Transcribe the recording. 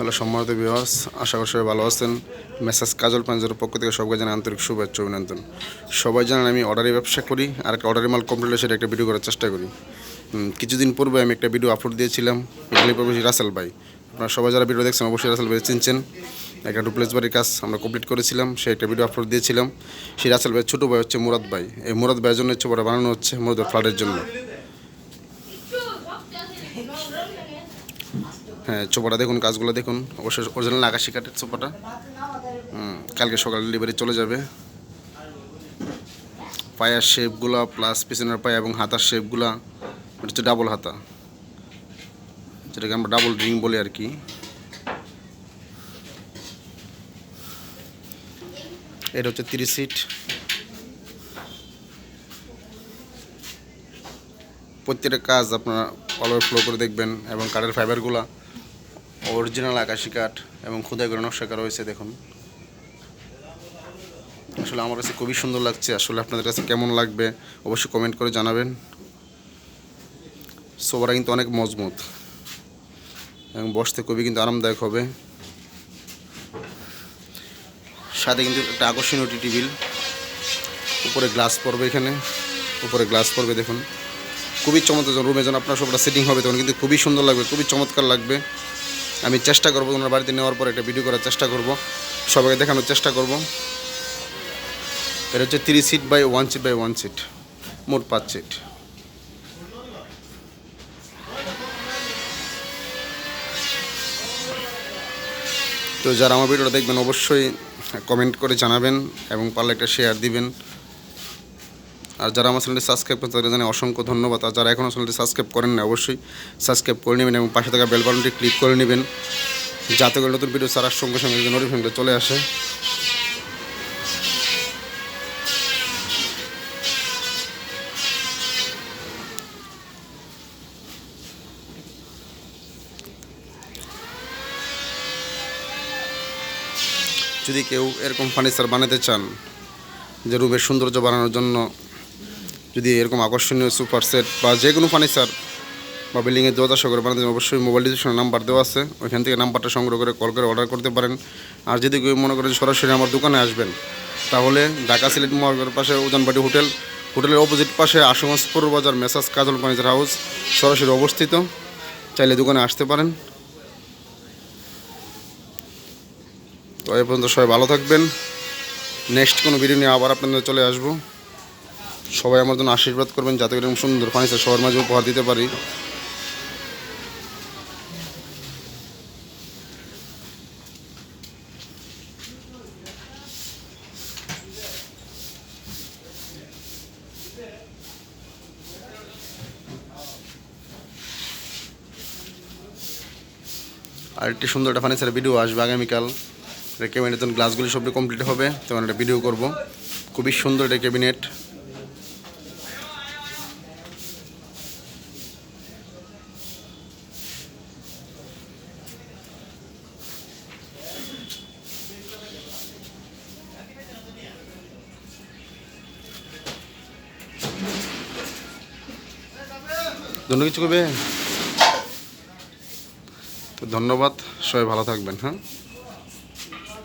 Hello সম্মানিত viewers, আশা করি সবাই ভালো আছেন। মেসাজ কাজল পাঞ্জার পক্ষ থেকে সবাইকে জানাই আন্তরিক শুভেচ্ছা অভিনন্দন। সবাই জানেন আমি অর্ডারি ব্যবসা করি, আর একটা অর্ডারি মাল কমপ্লিট হলে সেটা একটা ভিডিও করার চেষ্টা করি। কিছুদিন পূর্বে আমি একটা ভিডিও আপলোড দিয়েছিলাম ইটালি প্রবাসী রাসেল ভাই। আপনারা সবাই যারা ভিডিও দেখছেন অবশ্যই রাসেল ভাই চিনছেন। একটা ডুপ্লেক্স বাড়ির কাজ আমরা কমপ্লিট করেছিলাম, সেই একটা ভিডিও আপলোড দিয়েছিলাম। সেই রাসেল ভাইয়ের ছোটো ভাই হচ্ছে মুরাদ ভাই। এই মুরাদ ভাইয়ের জন্য চোপাটা বানানো হচ্ছে মুরাদের ফ্ল্যাটের জন্য। হ্যাঁ, চোপাটা দেখুন, কাজগুলো দেখুন। অবশ্যই অরিজিনাল আকাশি কাঠের চোপাটা। কালকে সকালে ডেলিভারি চলে যাবে। পায়ের শেপগুলো প্লাস পিছনের পায়ে এবং হাতার শেপগুলা হচ্ছে ডাবল হাতা, যেটাকে আমরা ডাবল রিং বলি আর কি। এটা হচ্ছে 30 সিট। প্রত্যেকটা কাজ আপনারা অলওয়েজ ফলো করে দেখবেন, এবং কাঠের ফাইবারগুলা অরিজিনাল আকাশি কাঠ এবং খোদাই করে নকশা করা হয়েছে দেখুন। আসলে আমার কাছে খুবই সুন্দর লাগছে। আসলে আপনাদের কাছে কেমন লাগবে অবশ্যই কমেন্ট করে জানাবেন। সোফাটা কিন্তু অনেক মজবুত এবং বসতে খুবই কিন্তু আরামদায়ক হবে। সাথে কিন্তু একটা আকর্ষণীয় টেবিল, উপরে গ্লাস পড়বে, এখানে উপরে গ্লাস পড়বে দেখুন। খুবই চমৎকার। রুমে যখন আপনার সোফাটা সেটিং হবে তখন কিন্তু খুবই সুন্দর লাগবে, খুবই চমৎকার লাগবে। আমি চেষ্টা করবো ওনার বাড়িতে নেওয়ার পর একটা ভিডিও করার চেষ্টা করব, সবাইকে দেখানোর চেষ্টা করব। এটা হচ্ছে 3 seat by 1 seat by 1 seat, মোট 5 সিট। তো যারা আমার ভিডিওটা দেখবেন অবশ্যই কমেন্ট করে জানাবেন এবং পারলে একটা শেয়ার দিবেন। আর যারা আমার চ্যানেলটি সাবস্ক্রাইব করেন তাদের জানাই অসংখ্য ধন্যবাদ। আর যারা এখনও চ্যানেলটি সাবস্ক্রাইব করেন না অবশ্যই সাবস্ক্রাইব করে নেবেন এবং পাশে থাকা বেল বাটনটি ক্লিক করে নেবেন, যাতে করে নতুন ভিডিও ছাড়ার সঙ্গে সঙ্গে নোটিফিকেশনটা চলে আসে। যদি কেউ এরকম ফার্নিচার বানাতে চান, যে রুমের সৌন্দর্য বাড়ানোর জন্য, যদি এরকম আকর্ষণীয় সুপার সেট বা যে কোনো ফার্নিচার বা বিল্ডিংয়ের দরজা করে বানাতে চান, অবশ্যই মোবাইল ডিসক্রিপশনে নাম্বার দেওয়া আছে, ওইখান থেকে নাম্বারটা সংগ্রহ করে কল করে অর্ডার করতে পারেন। আর যদি কেউ মনে করেন সরাসরি আমার দোকানে আসবেন, তাহলে ঢাকা সিলেট মহানগরের পাশে উজানবাটি হোটেলের অপোজিট পাশে আশুগঞ্জ পৌর বাজার মেসাজ কাজল ফার্নিচার হাউস সরাসরি অবস্থিত। চাইলে দোকানে আসতে পারেন। তো এই পর্যন্ত সবাই ভালো থাকবেন। নেক্সট কোনো ভিডিও নিয়ে আবার আপনাদের চলে আসবো। সবাই আমার জন্য আশীর্বাদ করবেন, যাতে এরকম সুন্দর ফার্নিচার সবার মাঝে উপহার দিতে পারি। আর একটি সুন্দর একটা ফার্নিচারের ভিডিও আসবে আগামীকাল। ক্যাবিনেটের গ্লাসগুলি সবটি কমপ্লিট হবে, তখন একটা ভিডিও করব। খুবই সুন্দর একটা ক্যাবিনেট। ধন্য কিছু করবে। তো ধন্যবাদ, সবাই ভালো থাকবেন। হ্যাঁ।